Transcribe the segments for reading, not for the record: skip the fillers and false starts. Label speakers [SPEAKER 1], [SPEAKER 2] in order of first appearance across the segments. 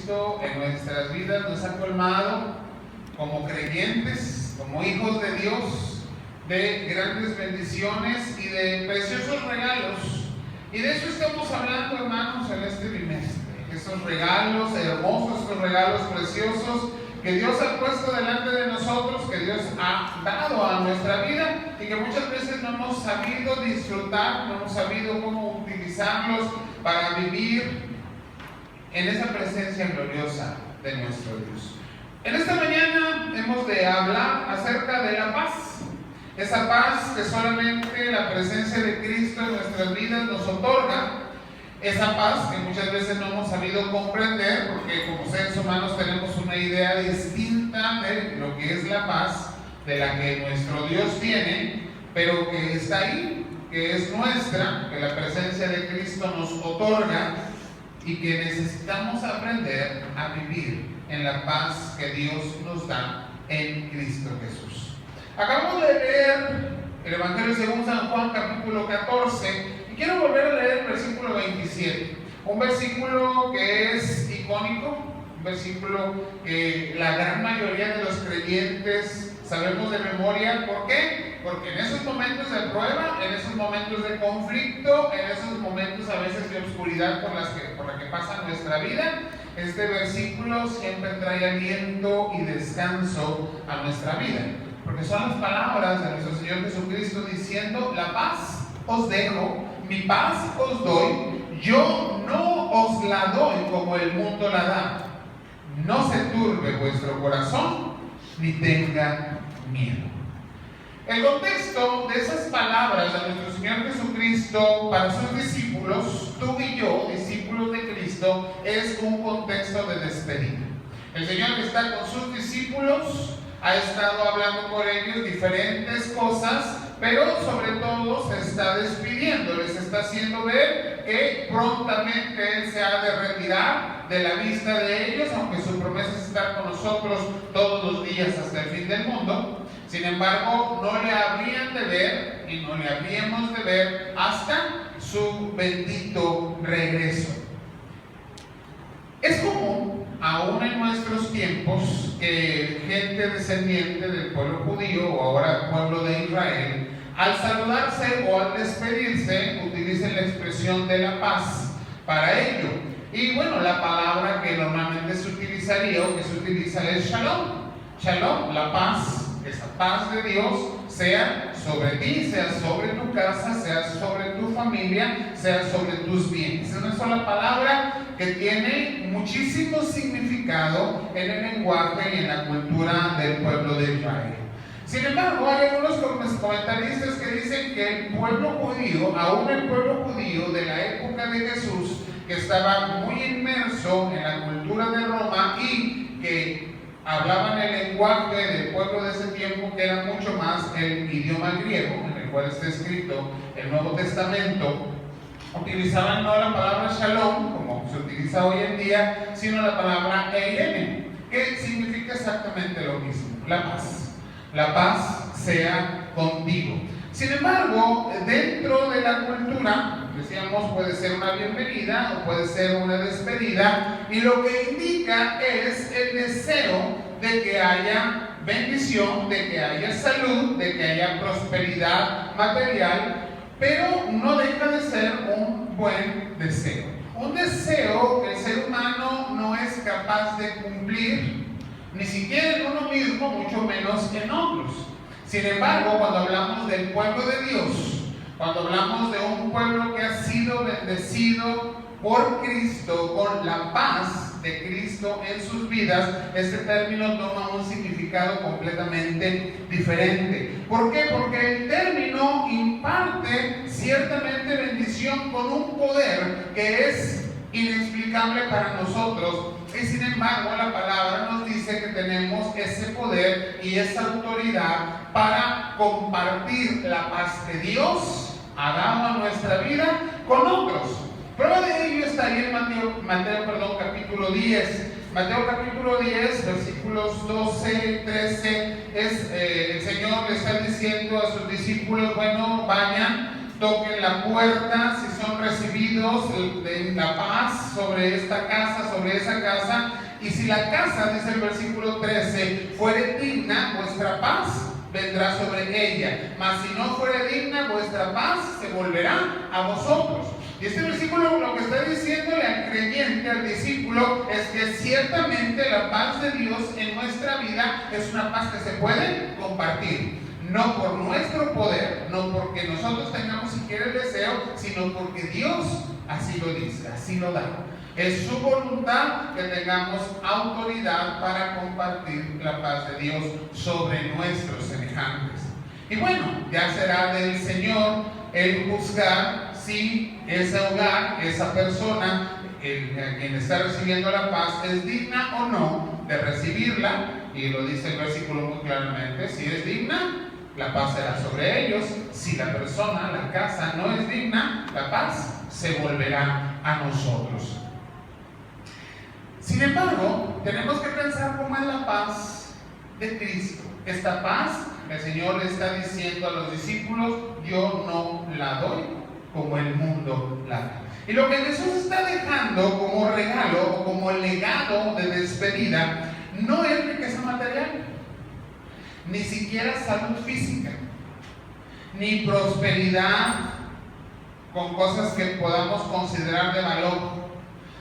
[SPEAKER 1] Jesucristo en nuestras vidas nos ha colmado como creyentes, como hijos de Dios, de grandes bendiciones y de preciosos regalos. Y de eso estamos hablando, hermanos, en este trimestre. Esos regalos hermosos, esos regalos preciosos que Dios ha puesto delante de nosotros, que Dios ha dado a nuestra vida y que muchas veces no hemos sabido disfrutar, no hemos sabido cómo utilizarlos para vivir en esa presencia gloriosa de nuestro Dios. En esta mañana hemos de hablar acerca de la paz. Esa paz que solamente la presencia de Cristo en nuestras vidas nos otorga. Esa paz que muchas veces no hemos sabido comprender, porque como seres humanos tenemos una idea distinta de lo que es la paz, de la que nuestro Dios tiene, pero que está ahí, que es nuestra, que la presencia de Cristo nos otorga y que necesitamos aprender a vivir en la paz que Dios nos da en Cristo Jesús. Acabamos de leer el Evangelio según San Juan, capítulo 14, y quiero volver a leer el versículo 27, un versículo que es icónico, un versículo que la gran mayoría de los creyentes sabemos de memoria. ¿Por qué? Porque en esos momentos de prueba, en esos momentos de conflicto, en esos momentos a veces de oscuridad por la que pasa nuestra vida, este versículo siempre trae aliento y descanso a nuestra vida. Porque son las palabras de nuestro Señor Jesucristo diciendo: la paz os dejo, mi paz os doy, yo no os la doy como el mundo la da. No se turbe vuestro corazón, ni tenga miedo. El contexto de esas palabras de nuestro Señor Jesucristo para sus discípulos, tú y yo, discípulos de Cristo, es un contexto de despedida. El Señor que está con sus discípulos ha estado hablando con ellos diferentes cosas, pero sobre todo se está despidiendo, les está haciendo ver que prontamente Él se ha de retirar de la vista de ellos, aunque su promesa es estar con nosotros todos los días hasta el fin del mundo. Sin embargo, no le habrían de ver y no le habríamos de ver hasta su bendito regreso. Es común, aún en nuestros tiempos, que gente descendiente del pueblo judío o ahora pueblo de Israel, al saludarse o al despedirse, utilicen la expresión de la paz para ello. Y bueno, la palabra que normalmente se utilizaría o que se utiliza es shalom. Shalom, la paz, esa paz de Dios, sea sobre ti, sea sobre tu casa, sea sobre tu familia, sea sobre tus bienes. Es una sola palabra que tiene muchísimo significado en el lenguaje y en la cultura del pueblo de Israel. Sin embargo, hay algunos comentaristas que dicen que el pueblo judío, aún el pueblo judío de la época de Jesús, que estaba muy inmerso en la cultura de Roma y que hablaban el lenguaje del pueblo de ese tiempo, que era mucho más el idioma griego, en el cual está escrito el Nuevo Testamento, utilizaban no la palabra shalom, como se utiliza hoy en día, sino la palabra eirene, que significa exactamente lo mismo, la paz. La paz sea contigo. Sin embargo, dentro de la cultura, decíamos, puede ser una bienvenida o puede ser una despedida, y lo que indica es el deseo de que haya bendición, de que haya salud, de que haya prosperidad material, pero no deja de ser un buen deseo. Un deseo que el ser humano no es capaz de cumplir, ni siquiera en uno mismo, mucho menos en otros. Sin embargo, cuando hablamos del pueblo de Dios, cuando hablamos de un pueblo que ha sido bendecido por Cristo, con la paz de Cristo en sus vidas, este término toma un significado completamente diferente. ¿Por qué? Porque el término imparte ciertamente bendición con un poder que es inexplicable para nosotros, y sin embargo la palabra nos dice que tenemos ese poder y esa autoridad para compartir la paz que Dios ha dado a nuestra vida con otros. Prueba de ello está ahí en Mateo capítulo 10. Mateo capítulo 10, versículos 12, 13, el Señor le está diciendo a sus discípulos: bueno, vayan, toquen la puerta, si son recibidos, den la paz sobre esta casa, sobre esa casa, Y si la casa, dice el versículo 13, fuere digna, vuestra paz vendrá sobre ella. Mas si no fuere digna, vuestra paz se volverá a vosotros. Y este versículo lo que está diciéndole al creyente, al discípulo, es que ciertamente la paz de Dios en nuestra vida es una paz que se puede compartir. No por nuestro poder, no porque nosotros tengamos siquiera el deseo, sino porque Dios así lo dice, así lo da. Es su voluntad que tengamos autoridad para compartir la paz de Dios sobre nuestros semejantes. Y bueno, ya será del Señor el juzgar si ese hogar, esa persona, quien está recibiendo la paz, es digna o no de recibirla. Y lo dice el versículo muy claramente: si es digna, la paz será sobre ellos. Si la persona, la casa, no es digna, la paz se volverá a nosotros. Sin embargo, tenemos que pensar cómo es la paz de Cristo. Esta paz, el Señor le está diciendo a los discípulos: yo no la doy como el mundo la da. Y lo que Jesús está dejando como regalo o como legado de despedida no es riqueza material, ni siquiera salud física, ni prosperidad con cosas que podamos considerar de valor,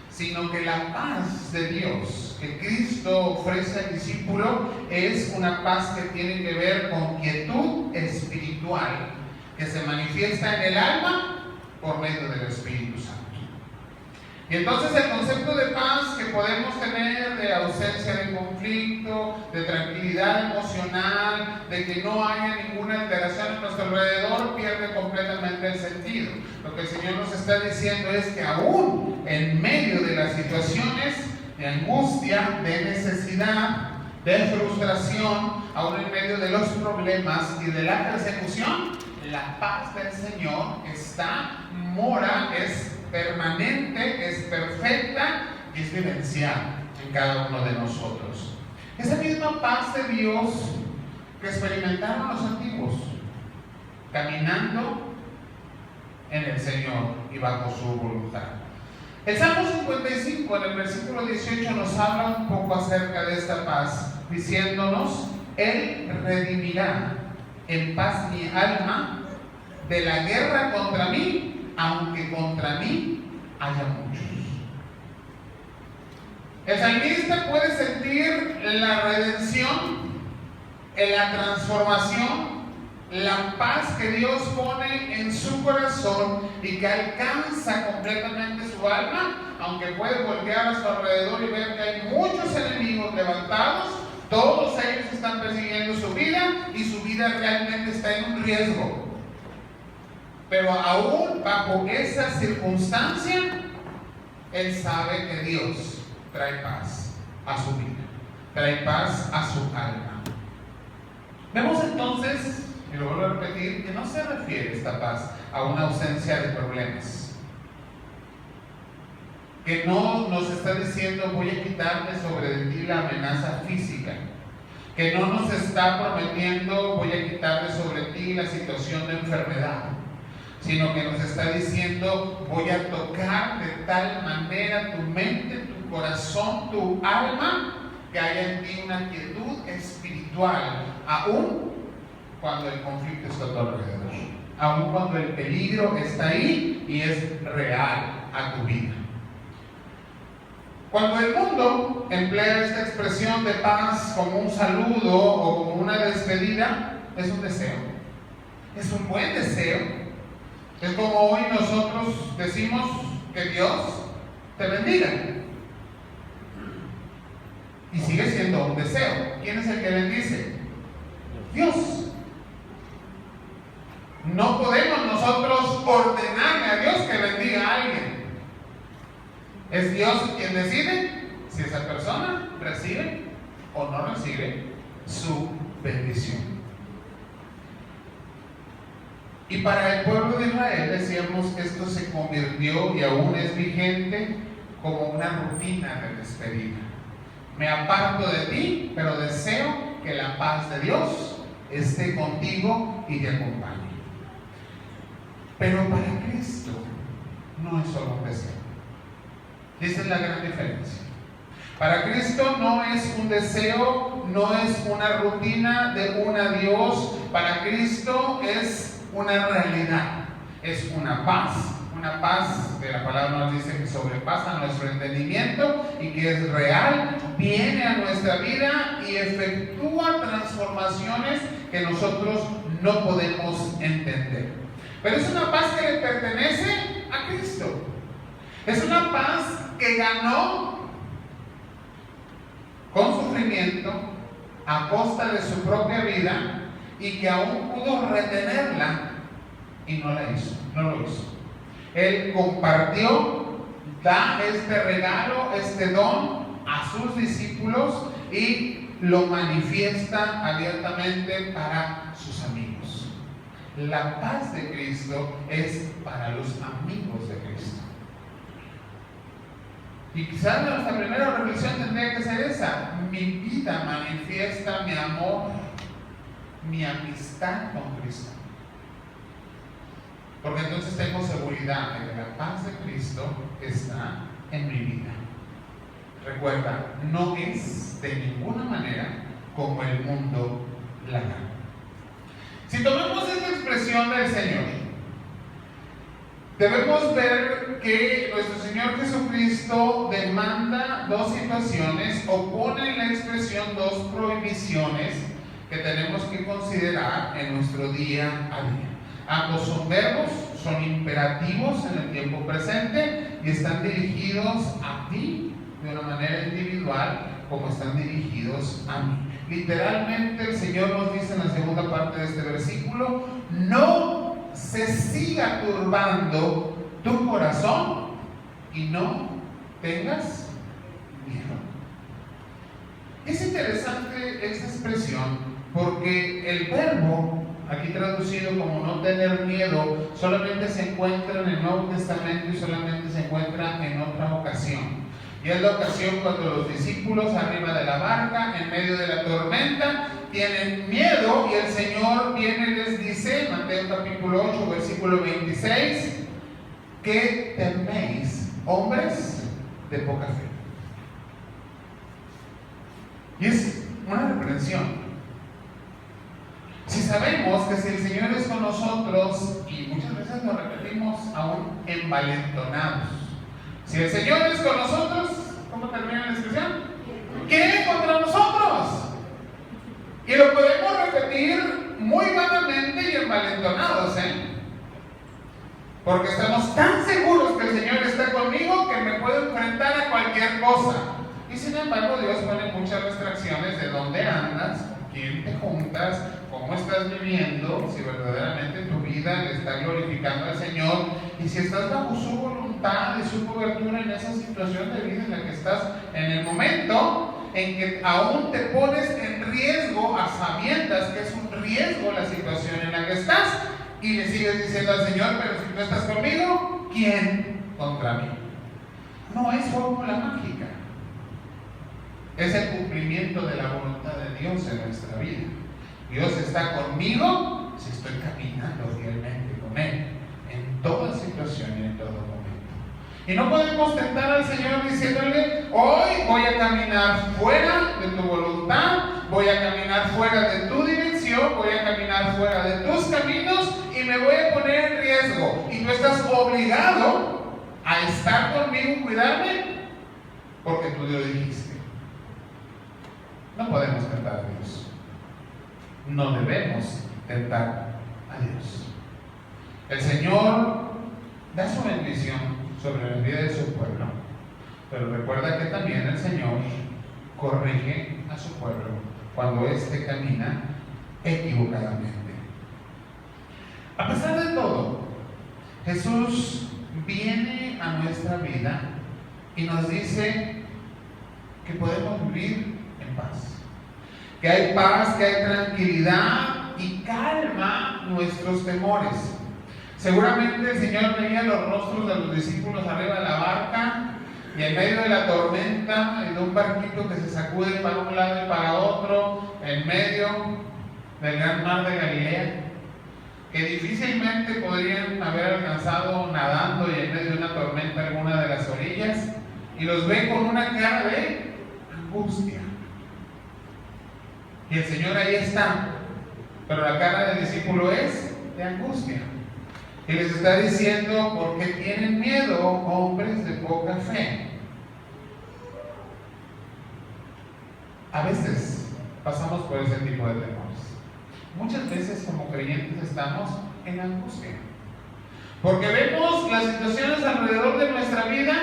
[SPEAKER 1] sino que la paz de Dios que Cristo ofrece al discípulo es una paz que tiene que ver con quietud espiritual, que se manifiesta en el alma por medio del Espíritu Santo. Y entonces el concepto de paz que podemos tener, de ausencia de conflicto, de tranquilidad emocional, de que no haya ninguna alteración en nuestro alrededor, pierde completamente el sentido. Lo que el Señor nos está diciendo es que aún en medio de las situaciones de angustia, de necesidad, de frustración, aún en medio de los problemas y de la persecución, la paz del Señor está, mora, es permanente, es perfecta y es vivencial en cada uno de nosotros. Esa misma paz de Dios que experimentaron los antiguos, caminando en el Señor y bajo su voluntad. El Salmo 55, en el versículo 18, nos habla un poco acerca de esta paz, diciéndonos: Él redimirá en paz mi alma de la guerra contra mí, aunque contra mí haya muchos. El salmista puede sentir la redención, la transformación, la paz que Dios pone en su corazón y que alcanza completamente su alma, aunque puede voltear a su alrededor y ver que hay muchos enemigos levantados. Todos ellos están persiguiendo su vida y su vida realmente está en un riesgo. Pero aún bajo esa circunstancia, él sabe que Dios trae paz a su vida, trae paz a su alma. Vemos entonces, y lo vuelvo a repetir, que no se refiere esta paz a una ausencia de problemas. Que no nos está diciendo: voy a quitarle sobre ti la amenaza física. Que no nos está prometiendo: voy a quitarle sobre ti la situación de enfermedad. Sino que nos está diciendo: voy a tocar de tal manera tu mente, tu corazón, tu alma, que haya en ti una quietud espiritual, aún cuando el conflicto está a tu alrededor, aún cuando el peligro está ahí y es real a tu vida. Cuando el mundo emplea esta expresión de paz como un saludo o como una despedida, es un deseo, es un buen deseo. Es como hoy nosotros decimos: que Dios te bendiga. Y sigue siendo un deseo. ¿Quién es el que bendice? Dios. No podemos nosotros ordenarle a Dios que bendiga a alguien. Es Dios quien decide si esa persona recibe o no recibe su bendición. Y para el pueblo de Israel, decíamos que esto se convirtió y aún es vigente como una rutina de despedida. Me aparto de ti, pero deseo que la paz de Dios esté contigo y te acompañe. Pero para Cristo no es solo un deseo. Esa es la gran diferencia. Para Cristo no es un deseo, no es una rutina de un adiós. Para Cristo es una realidad, es una paz que la palabra nos dice que sobrepasa nuestro entendimiento y que es real, viene a nuestra vida y efectúa transformaciones que nosotros no podemos entender. Pero es una paz que le pertenece a Cristo. Es una paz que ganó con sufrimiento a costa de su propia vida y que aún pudo retenerla y no lo hizo. Él compartió, da este regalo, este don a sus discípulos y lo manifiesta abiertamente para sus amigos. La paz de Cristo es para los amigos de Cristo. Y quizás nuestra primera reflexión tendría que ser esa: mi vida manifiesta mi amor, mi amistad con Cristo. Porque entonces tengo seguridad de que la paz de Cristo está en mi vida. Recuerda, no es de ninguna manera como el mundo la da. Si tomamos esta expresión del Señor, debemos ver que nuestro Señor Jesucristo demanda dos situaciones o pone en la expresión dos prohibiciones que tenemos que considerar en nuestro día a día. Ambos son verbos, son imperativos en el tiempo presente y están dirigidos a ti de una manera individual como están dirigidos a mí. Literalmente el Señor nos dice en la segunda parte de este versículo: no se siga turbando tu corazón y no tengas miedo. Es interesante esta expresión porque el verbo, aquí traducido como no tener miedo, solamente se encuentra en el Nuevo Testamento y solamente se encuentra en otra ocasión. Y es la ocasión cuando los discípulos arriba de la barca, en medio de la tormenta, tienen miedo y el Señor viene y les dice, Mateo capítulo 8, versículo 26, ¿qué teméis, hombres de poca fe? Y es una reprensión. Si sabemos que si el Señor es con nosotros, y muchas veces lo repetimos aún envalentonados, si el Señor es con nosotros, ¿cómo termina la expresión? ¿Qué contra nosotros? Y lo podemos repetir muy vanamente y envalentonados, porque estamos tan seguros que el Señor está conmigo que me puedo enfrentar a cualquier cosa. Y sin embargo, Dios pone muchas restricciones de dónde andas, con quién te juntas, cómo estás viviendo, si verdaderamente tu vida le está glorificando al Señor y si estás bajo su voluntad y su cobertura en esa situación de vida en la que estás, en el momento en que aún te pones en riesgo a sabiendas que es un riesgo la situación en la que estás y le sigues diciendo al Señor: pero si tú estás conmigo, ¿quién contra mí? No es fórmula mágica. Es el cumplimiento de la voluntad de Dios en nuestra vida. Dios está conmigo si estoy caminando fielmente con Él en toda situación y en todo momento. Y no podemos tentar al Señor diciéndole: hoy voy a caminar fuera de tu voluntad, voy a caminar fuera de tu dirección, voy a caminar fuera de tus caminos y me voy a poner en riesgo. Y tú estás obligado a estar conmigo y cuidarme porque tú lo dijiste. No podemos tentar a Dios. No debemos tentar a Dios. El Señor da su bendición sobre la vida de su pueblo, pero recuerda que también el Señor corrige a su pueblo cuando éste camina equivocadamente. A pesar de todo, Jesús viene a nuestra vida y nos dice que podemos vivir en paz. Que hay paz, que hay tranquilidad y calma nuestros temores. Seguramente el Señor veía los rostros de los discípulos arriba de la barca y en medio de la tormenta, en un barquito que se sacude para un lado y para otro, en medio del gran mar de Galilea, que difícilmente podrían haber alcanzado nadando y en medio de una tormenta alguna de las orillas, y los ve con una cara de angustia. Y el Señor ahí está, pero la cara del discípulo es de angustia. Y les está diciendo: ¿por qué tienen miedo, hombres de poca fe? A veces pasamos por ese tipo de temores. Muchas veces como creyentes estamos en angustia, porque vemos las situaciones alrededor de nuestra vida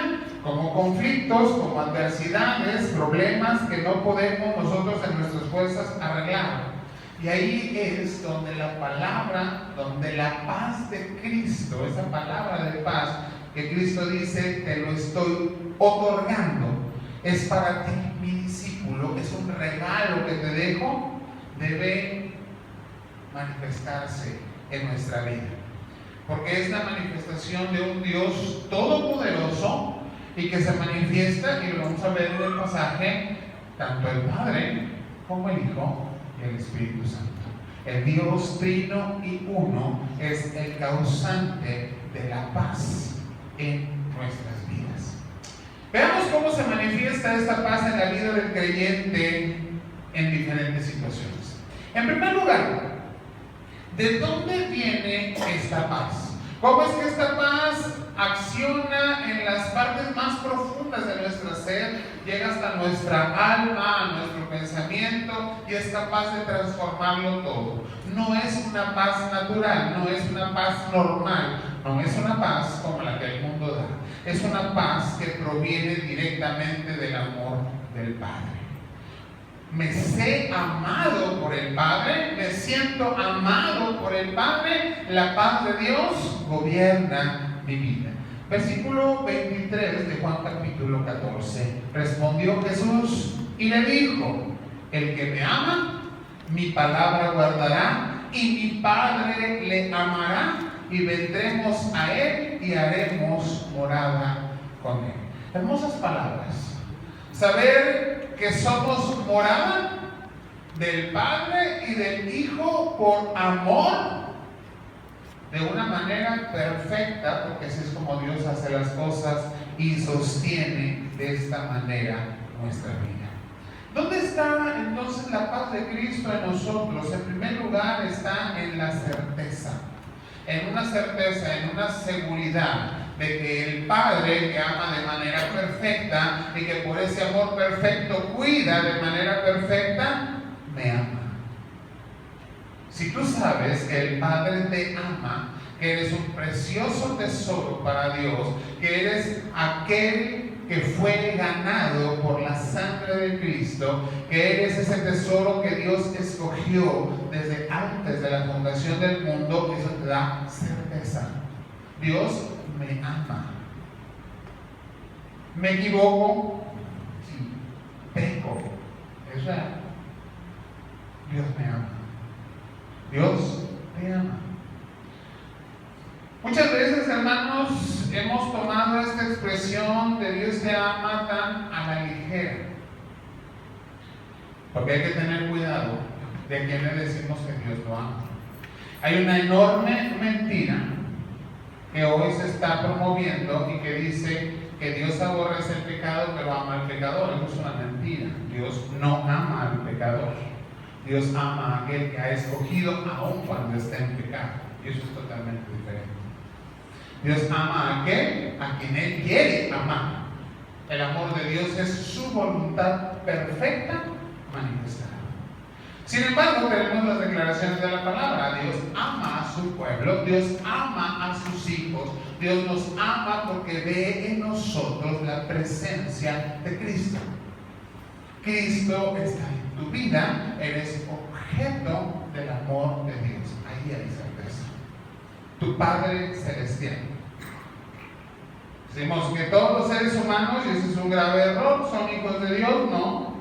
[SPEAKER 1] como conflictos, como adversidades, problemas que no podemos nosotros en nuestras fuerzas arreglar. Y ahí es donde la palabra, donde la paz de Cristo, esa palabra de paz que Cristo dice: te lo estoy otorgando, es para ti, mi discípulo, es un regalo que te dejo, debe manifestarse en nuestra vida, porque es la manifestación de un Dios todopoderoso y que se manifiesta, y lo vamos a ver en el pasaje, tanto el Padre como el Hijo y el Espíritu Santo. El Dios trino y uno es el causante de la paz en nuestras vidas. Veamos cómo se manifiesta esta paz en la vida del creyente en diferentes situaciones. En primer lugar, ¿de dónde viene esta paz? ¿Cómo es que esta paz acciona en las partes más profundas de nuestra ser, llega hasta nuestra alma, a nuestro pensamiento y es capaz de transformarlo todo? No es una paz natural, no es una paz normal, no es una paz como la que el mundo da. Es una paz que proviene directamente del amor del Padre. Me sé amado por el Padre, me siento amado por el Padre, la paz de Dios gobierna mi vida. Versículo 23 de Juan capítulo 14. Respondió Jesús y le dijo: el que me ama, mi palabra guardará, y mi Padre le amará, y vendremos a él y haremos morada con él. Hermosas palabras. Saber que somos morada del Padre y del Hijo por amor, de una manera perfecta, porque así es como Dios hace las cosas y sostiene de esta manera nuestra vida. ¿Dónde está entonces la paz de Cristo en nosotros? En primer lugar está en la certeza, en una certeza, en una seguridad de que el Padre, que ama de manera perfecta y que por ese amor perfecto cuida de manera perfecta, me ama. Si tú sabes que el Padre te ama, que eres un precioso tesoro para Dios, que eres aquel que fue ganado por la sangre de Cristo, que eres ese tesoro que Dios escogió desde antes de la fundación del mundo, eso te da certeza. Dios me ama. ¿Me equivoco? Sí. Peco. Es real. Dios me ama. Dios te ama. Muchas veces, hermanos, hemos tomado esta expresión de Dios te ama tan a la ligera, porque hay que tener cuidado de a quién le decimos que Dios lo ama. Hay una enorme mentira que hoy se está promoviendo y que dice que Dios aborrece el pecado pero ama al pecador. Eso es una mentira. Dios no ama al pecador. Dios ama a aquel que ha escogido aun cuando está en pecado. Y eso es totalmente diferente. Dios ama a aquel a quien Él quiere amar. El amor de Dios es su voluntad perfecta manifestada. Sin embargo, tenemos las declaraciones de la palabra. Dios ama a su pueblo, Dios ama a sus hijos, Dios nos ama porque ve en nosotros la presencia de Cristo. Cristo está en tu vida, eres objeto del amor de Dios. Ahí hay certeza. Tu Padre Celestial. Decimos que todos los seres humanos, y ese es un grave error, son hijos de Dios. No,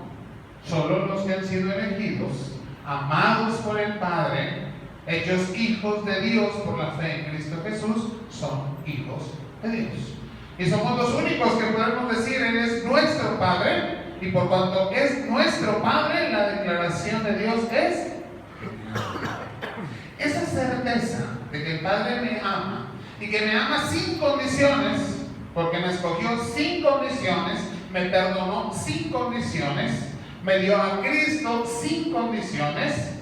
[SPEAKER 1] solo los que han sido elegidos, amados por el Padre, hechos hijos de Dios por la fe en Cristo Jesús, son hijos de Dios. Y somos los únicos que podemos decir: Él es nuestro Padre, y por cuanto es nuestro Padre, la declaración de Dios es esa certeza de que el Padre me ama y que me ama sin condiciones, porque me escogió sin condiciones, me perdonó sin condiciones, me dio a Cristo sin condiciones,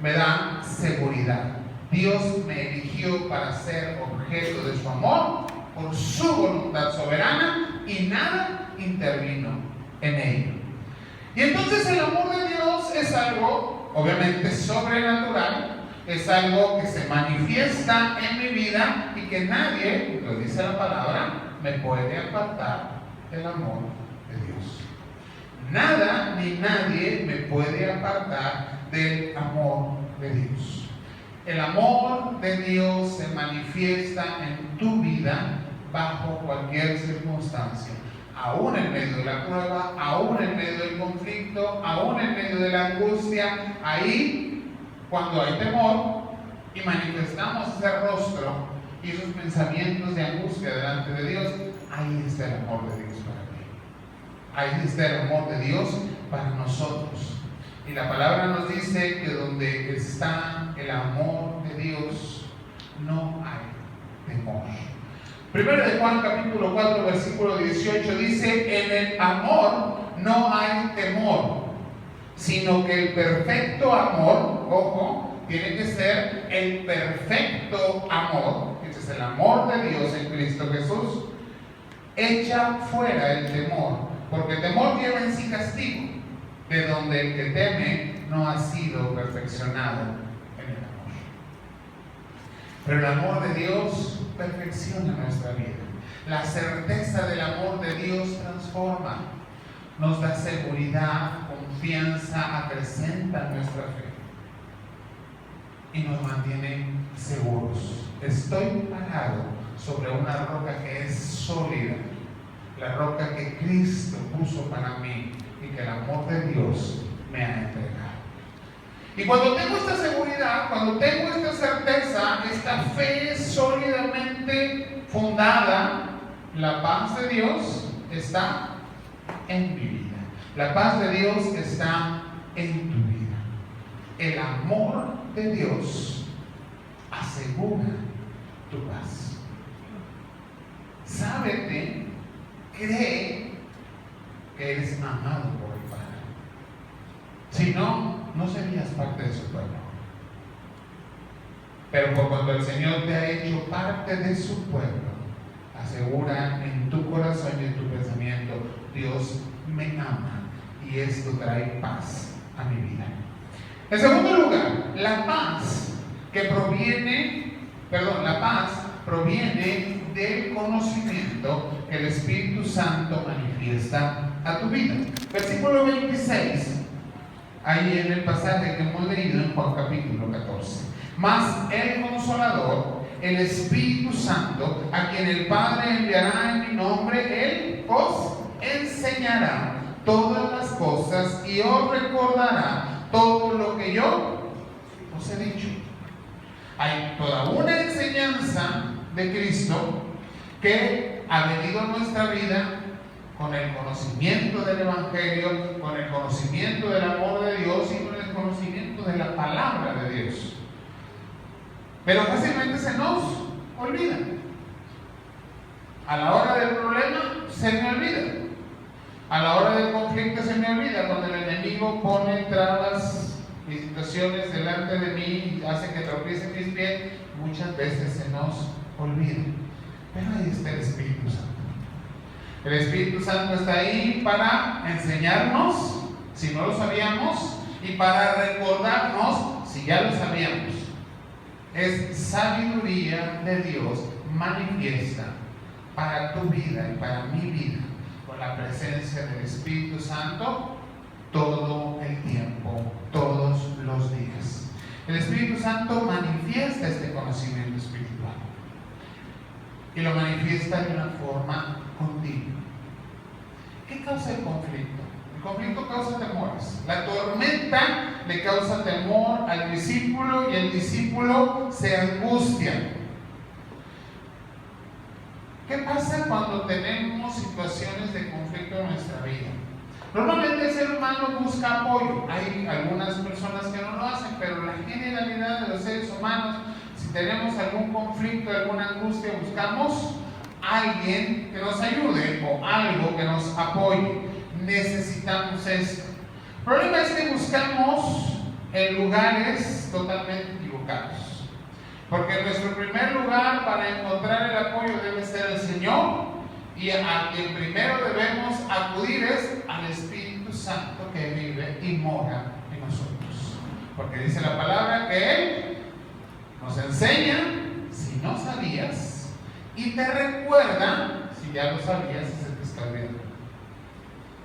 [SPEAKER 1] me da seguridad. Dios me eligió para ser objeto de su amor por su voluntad soberana y nada intervino en ello. Y entonces el amor de Dios es algo, obviamente, sobrenatural, es algo que se manifiesta en mi vida y que nadie, lo dice la palabra, me puede apartar del amor de Dios. Nada ni nadie me puede apartar del amor de Dios. El amor de Dios se manifiesta en tu vida bajo cualquier circunstancia. Aún en medio de la prueba, aún en medio del conflicto, aún en medio de la angustia, ahí cuando hay temor y manifestamos ese rostro y esos pensamientos de angustia delante de Dios, ahí está el amor de Dios para ti. Ahí está el amor de Dios para nosotros. Y la palabra nos dice que donde está el amor de Dios, no hay temor. Primero de Juan capítulo 4 versículo 18 dice: en el amor no hay temor, sino que el perfecto amor, ojo, tiene que ser el perfecto amor, que es el amor de Dios en Cristo Jesús, echa fuera el temor, porque el temor lleva en sí castigo, de donde el que teme no ha sido perfeccionado en el amor. Pero el amor de Dios perfecciona nuestra vida. La certeza del amor de Dios transforma, nos da seguridad, confianza, acrecenta nuestra fe y nos mantiene seguros. Estoy parado sobre una roca que es sólida, la roca que Cristo puso para mí y que el amor de Dios me ha entregado. Y cuando tengo esta seguridad, cuando tengo esta certeza, esta fe sólidamente fundada, la paz de Dios está en mi vida. La paz de Dios está en tu vida. El amor de Dios asegura tu paz. Sábete, cree que eres amado por el Padre. Si no, no serías parte de su pueblo. Pero por cuando el Señor te ha hecho parte de su pueblo, asegura en tu corazón y en tu pensamiento: Dios me ama y esto trae paz a mi vida. En segundo lugar, la paz proviene del conocimiento que el Espíritu Santo manifiesta a tu vida. Versículo 26, ahí en el pasaje que hemos leído en Juan capítulo 14. Mas el Consolador, el Espíritu Santo, a quien el Padre enviará en mi nombre, Él os enseñará todas las cosas y os recordará todo lo que yo os he dicho. Hay toda una enseñanza de Cristo que ha venido a nuestra vida con el conocimiento del Evangelio, con el conocimiento del amor de Dios y con el conocimiento de la palabra de Dios. Pero fácilmente se nos olvida. A la hora del problema se me olvida. A la hora del conflicto se me olvida. Cuando el enemigo pone trabas y situaciones delante de mí y hace que tropiece mis pies, muchas veces se nos olvida. Pero ahí está el Espíritu Santo. El Espíritu Santo está ahí para enseñarnos, si no lo sabíamos, y para recordarnos, si ya lo sabíamos. Es sabiduría de Dios manifiesta para tu vida y para mi vida, con la presencia del Espíritu Santo todo el tiempo, todos los días. El Espíritu Santo manifiesta este conocimiento espiritual y lo manifiesta de una forma continua. ¿Qué causa el conflicto? El conflicto causa temores. La tormenta le causa temor al discípulo y el discípulo se angustia. ¿Qué pasa cuando tenemos situaciones de conflicto en nuestra vida? Normalmente el ser humano busca apoyo. Hay algunas personas que no lo hacen, pero la generalidad de los seres humanos, si tenemos algún conflicto, alguna angustia, buscamos alguien que nos ayude o algo que nos apoye. Necesitamos esto. El problema es que buscamos en lugares totalmente equivocados. Porque nuestro primer lugar para encontrar el apoyo debe ser el Señor, y a quien primero debemos acudir es al Espíritu Santo que vive y mora en nosotros. Porque dice la palabra que Él nos enseña si no sabías y te recuerda si ya lo sabías y se te está olvidando.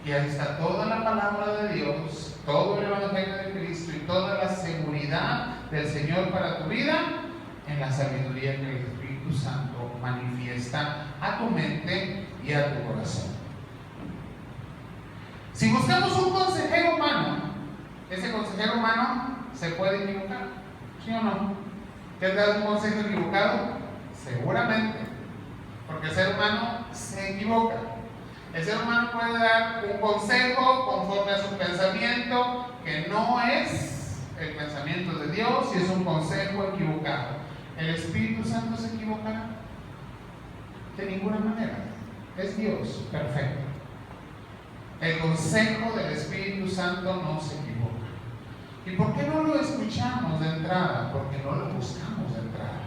[SPEAKER 1] Y ahí está toda la palabra de Dios, todo el Evangelio de Cristo y toda la seguridad del Señor para tu vida en la sabiduría que el Espíritu Santo manifiesta a tu mente y a tu corazón. Si buscamos un consejero humano, ese consejero humano se puede equivocar, ¿sí o no? ¿Te has dado un consejo equivocado? Seguramente, porque el ser humano se equivoca. El ser humano puede dar un consejo conforme a su pensamiento que no es el pensamiento de Dios y es un consejo equivocado. ¿El Espíritu Santo se equivocará? De ninguna manera. Es Dios perfecto. El consejo del Espíritu Santo no se equivoca. ¿Y por qué no lo escuchamos de entrada? Porque no lo buscamos de entrada.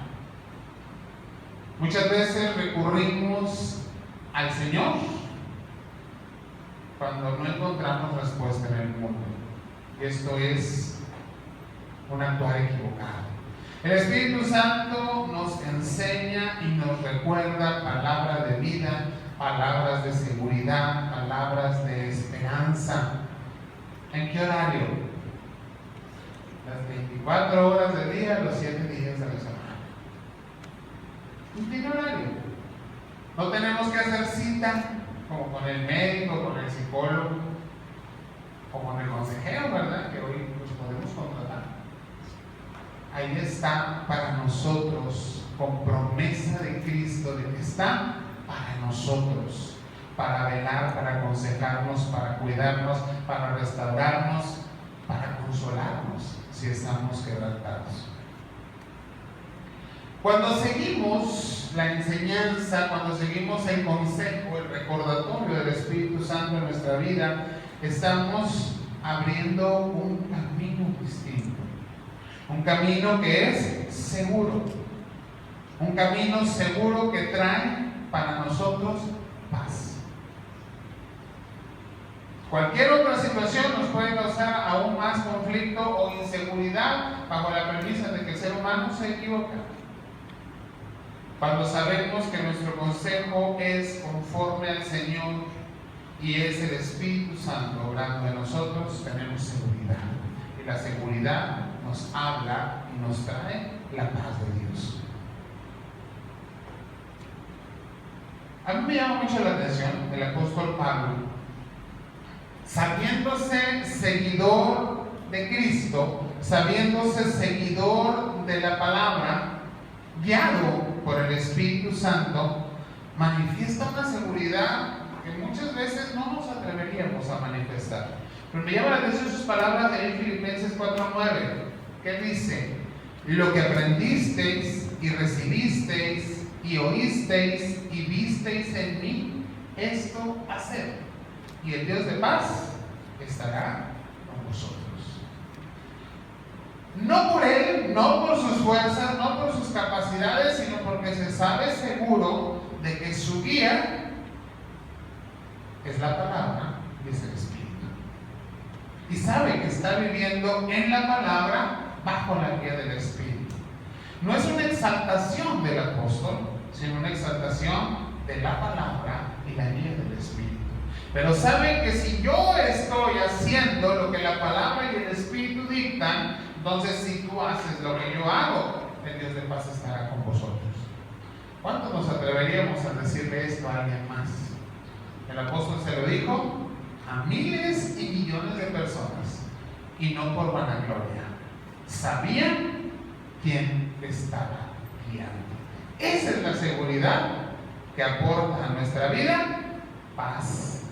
[SPEAKER 1] Muchas veces recurrimos al Señor cuando no encontramos respuesta en el mundo. Y esto es un actuar equivocado. El Espíritu Santo nos enseña y nos recuerda palabras de vida, palabras de seguridad, palabras de esperanza. ¿En qué horario? Las 24 horas del día, los 7 días de la semana. No tiene horario. No tenemos que hacer cita como con el médico, con el psicólogo o con el consejero, ¿verdad? Que hoy los podemos contratar. Ahí está para nosotros, con promesa de Cristo de que está para nosotros, para velar, para aconsejarnos, para cuidarnos, para restaurarnos, para consolarnos si estamos quebrantados. Cuando seguimos la enseñanza, cuando seguimos el consejo, el recordatorio del Espíritu Santo en nuestra vida, estamos abriendo un camino distinto. Un camino que es seguro. Un camino seguro que trae para nosotros paz. Cualquier otra situación nos puede causar aún más conflicto o inseguridad bajo la premisa de que el ser humano se equivoca. Cuando sabemos que nuestro consejo es conforme al Señor y es el Espíritu Santo obrando en nosotros, tenemos seguridad. Y la seguridad nos habla y nos trae la paz de Dios. A mí me llama mucho la atención el apóstol Pablo, sabiéndose seguidor de Cristo, sabiéndose seguidor de la palabra, guiado por el Espíritu Santo, manifiesta una seguridad que muchas veces no nos atreveríamos a manifestar. Pero me llama la atención sus palabras de Filipenses 4:9, que dice: lo que aprendisteis y recibisteis y oísteis y visteis en mí, esto haced, y el Dios de paz estará con vosotros. No por él, no por sus fuerzas, no por sus capacidades, sino porque se sabe seguro de que su guía es la palabra y es el Espíritu. Y sabe que está viviendo en la palabra bajo la guía del Espíritu. No es una exaltación del apóstol, sino una exaltación de la palabra y la guía del Espíritu. Pero sabe que si yo estoy haciendo lo que la palabra y el Espíritu dictan, entonces si tú haces lo que yo hago, el Dios de paz estará con vosotros. ¿Cuánto nos atreveríamos a decirle esto a alguien más? El apóstol se lo dijo a miles y millones de personas, y no por vanagloria. Sabían quién estaba guiando. Esa es la seguridad que aporta a nuestra vida paz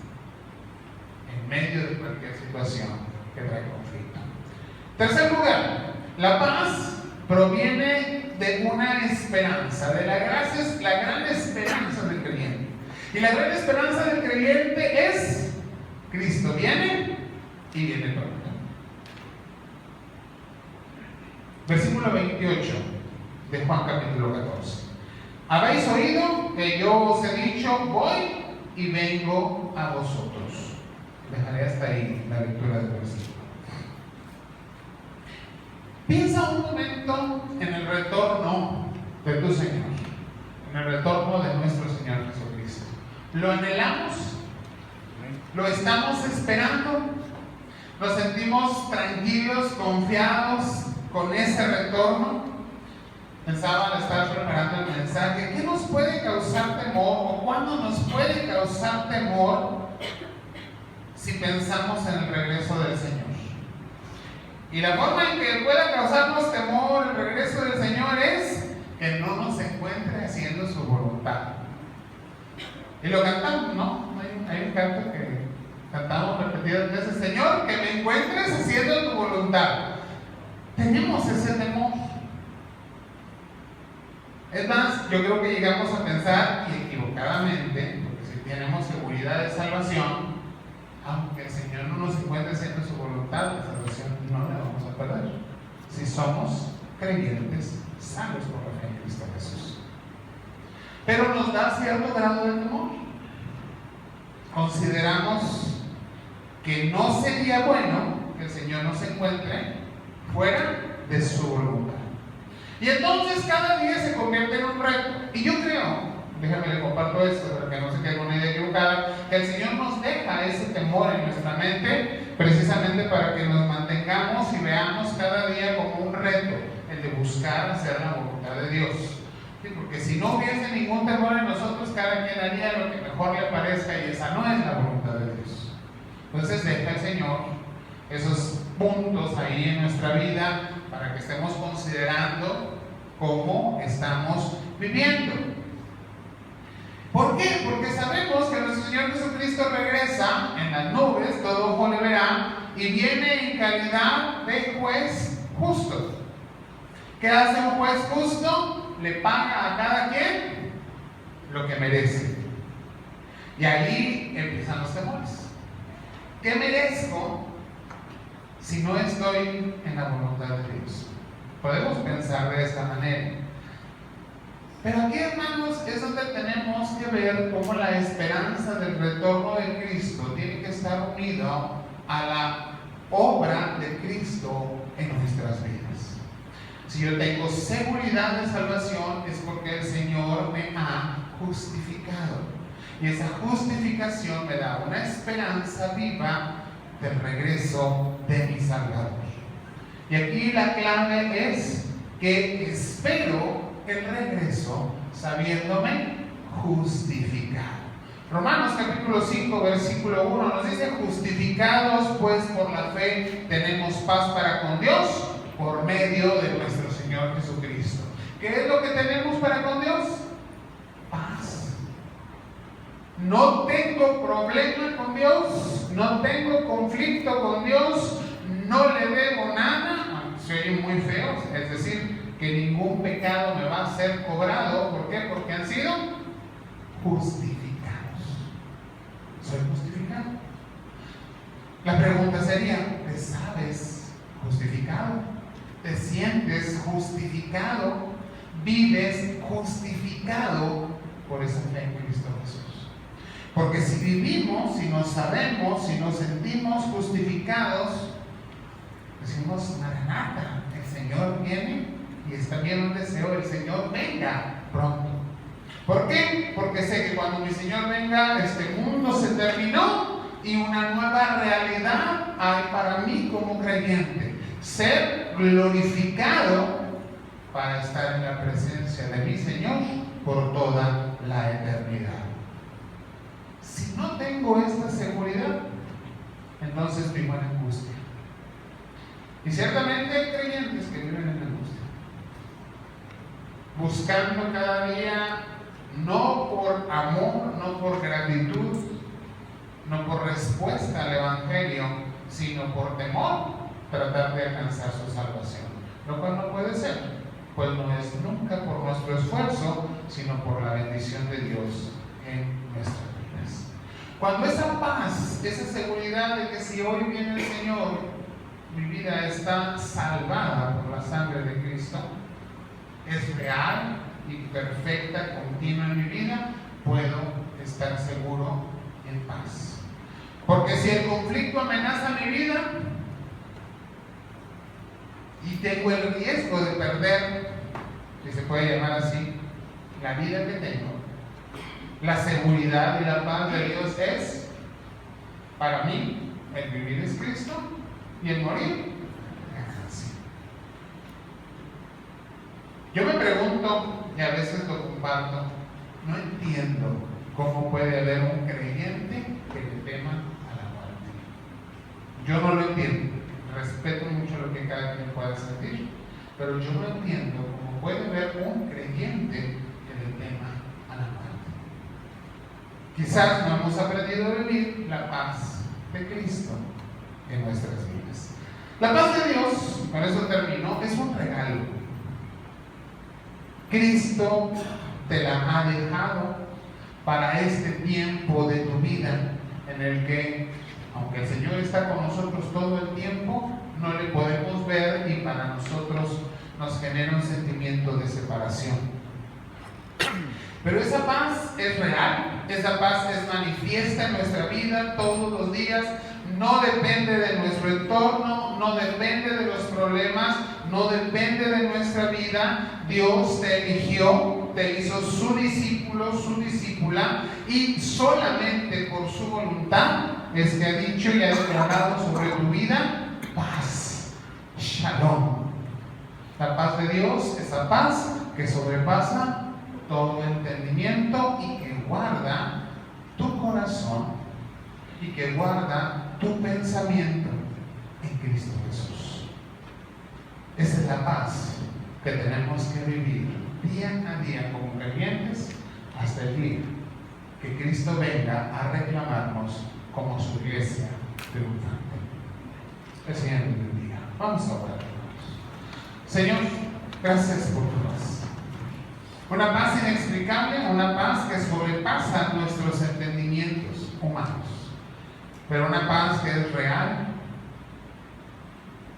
[SPEAKER 1] en medio de cualquier situación que trae conflicto. Tercer lugar, la paz proviene de una esperanza, de la gracia, la gran esperanza de Cristo. Y la gran esperanza del creyente es Cristo viene y viene pronto. Versículo 28 de Juan capítulo 14. Habéis oído que yo os he dicho, voy y vengo a vosotros. Dejaré hasta ahí la lectura del versículo. Piensa un momento en el retorno de tu Señor, en el retorno de nuestro Señor Jesucristo. ¿Lo anhelamos? ¿Lo estamos esperando? ¿Nos sentimos tranquilos, confiados con ese retorno? Pensaba al estar preparando el mensaje, ¿qué nos puede causar temor o cuándo nos puede causar temor si pensamos en el regreso del Señor? Y la forma en que pueda causarnos temor el regreso del Señor es que no nos encuentre haciendo su voluntad. Y lo cantamos, ¿no? Hay un canto que cantamos repetidas veces: Señor, que me encuentres haciendo tu voluntad. Tenemos ese temor. Es más, yo creo que llegamos a pensar, y equivocadamente, porque si tenemos seguridad de salvación, aunque el Señor no nos encuentre haciendo su voluntad, la salvación no la vamos a perder si somos creyentes salvos por la fe en Cristo Jesús. Pero nos da cierto grado de temor. Consideramos que no sería bueno que el Señor nos encuentre fuera de su voluntad. Y entonces cada día se convierte en un reto. Y yo creo, déjame le comparto esto para que no se quede con una idea equivocada, que el Señor nos deja ese temor en nuestra mente precisamente para que nos mantengamos y veamos cada día como un reto el de buscar hacer la voluntad de Dios. ¿Sí? Porque si no hubiese ningún temor en nosotros, cada quien haría lo que mejor le parezca y esa no es la voluntad de Dios. Entonces deja el Señor esos puntos ahí en nuestra vida para que estemos considerando cómo estamos viviendo. ¿Por qué? Porque sabemos que nuestro Señor Jesucristo regresa en las nubes, todo ojo le verá, y viene en calidad de juez justo. ¿Qué hace un juez justo? Le paga a cada quien lo que merece. Y ahí empiezan los temores. ¿Qué merezco si no estoy en la voluntad de Dios? Podemos pensar de esta manera. Pero aquí, hermanos, es donde tenemos que ver cómo la esperanza del retorno de Cristo tiene que estar unido a la obra de Cristo en nuestras vidas. Si yo tengo seguridad de salvación es porque el Señor me ha justificado. Y esa justificación me da una esperanza viva del regreso de mi Salvador. Y aquí la clave es que espero el regreso sabiéndome justificado. Romanos capítulo 5 versículo 1 nos dice: justificados pues por la fe tenemos paz para con Dios por medio de nuestro Señor Jesucristo. ¿Qué es lo que tenemos para con Dios? Paz. No tengo problema con Dios, no tengo conflicto con Dios, no le debo nada. Se oye muy feo, es decir, que ningún pecado me va a ser cobrado. ¿Por qué? Porque han sido justificados. Soy justificado. La pregunta sería: ¿te sabes justificado? ¿Te sientes justificado? ¿Vives justificado por esa fe en Cristo Jesús? Porque si vivimos, si nos sabemos, si nos sentimos justificados, decimos: Maranata, el Señor viene. Y es también un deseo: el Señor venga pronto. ¿Por qué? Porque sé que cuando mi Señor venga, este mundo se terminó y una nueva realidad hay para mí como creyente. Ser glorificado para estar en la presencia de mi Señor por toda la eternidad. Si no tengo esta seguridad, entonces vivo en angustia. Y ciertamente hay creyentes que viven en angustia, buscando cada día, no por amor, no por gratitud, no por respuesta al Evangelio, sino por temor, tratar de alcanzar su salvación. Lo cual no puede ser, pues no es nunca por nuestro esfuerzo, sino por la bendición de Dios en nuestras vidas. Cuando esa paz, esa seguridad de que si hoy viene el Señor, mi vida está salvada por la sangre de Cristo, es real y perfecta, continua en mi vida, puedo estar seguro en paz. Porque si el conflicto amenaza mi vida y tengo el riesgo de perder, si se puede llamar así, la vida que tengo, la seguridad y la paz de Dios es, para mí, el vivir es Cristo y el morir es ganancia. Yo me pregunto, y a veces lo comparto, no entiendo cómo puede haber un creyente que le tema a la muerte. Yo no lo entiendo. Respeto mucho lo que cada quien pueda sentir, pero yo no entiendo cómo puede haber un creyente que le tema a la muerte. Quizás no hemos aprendido a vivir la paz de Cristo en nuestras vidas. La paz de Dios, con eso termino, es un regalo. Cristo te la ha dejado para este tiempo de tu vida en el que, aunque el Señor está con nosotros todo el tiempo, no le podemos ver y para nosotros nos genera un sentimiento de separación. Pero esa paz es real, esa paz es manifiesta en nuestra vida todos los días, no depende de nuestro entorno, no depende de los problemas, no depende de nuestra vida. Dios te eligió, te hizo su discípulo, su discípula, y solamente por su voluntad es que ha dicho y ha declarado sobre tu vida paz, shalom. La paz de Dios, esa paz que sobrepasa todo entendimiento y que guarda tu corazón y que guarda tu pensamiento en Cristo Jesús. Esa es la paz que tenemos que vivir día a día como creyentes hasta el día que Cristo venga a reclamarnos como su iglesia triunfante. El Señor nos bendiga. Vamos a orar. Señor, gracias por tu paz. Una paz inexplicable, una paz que sobrepasa nuestros entendimientos humanos, pero una paz que es real,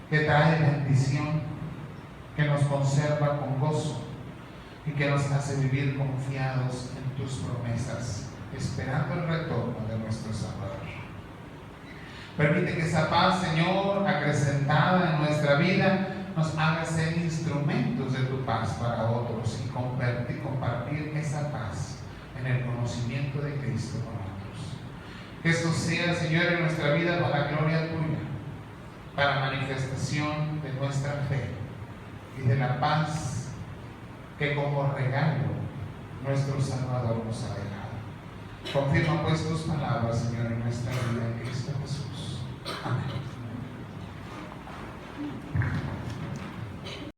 [SPEAKER 1] que trae bendición, que nos conserva con gozo y que nos hace vivir confiados en tus promesas, esperando el retorno de nuestro Salvador. Permite que esa paz, Señor, acrecentada en nuestra vida, nos haga ser instrumentos de tu paz para otros y compartir esa paz en el conocimiento de Cristo con otros. Que esto sea, Señor, en nuestra vida para gloria tuya, para manifestación de nuestra fe y de la paz que como regalo nuestro Salvador nos ha dejado. Confirma pues tus palabras, Señor, en nuestra vida en Cristo Jesús.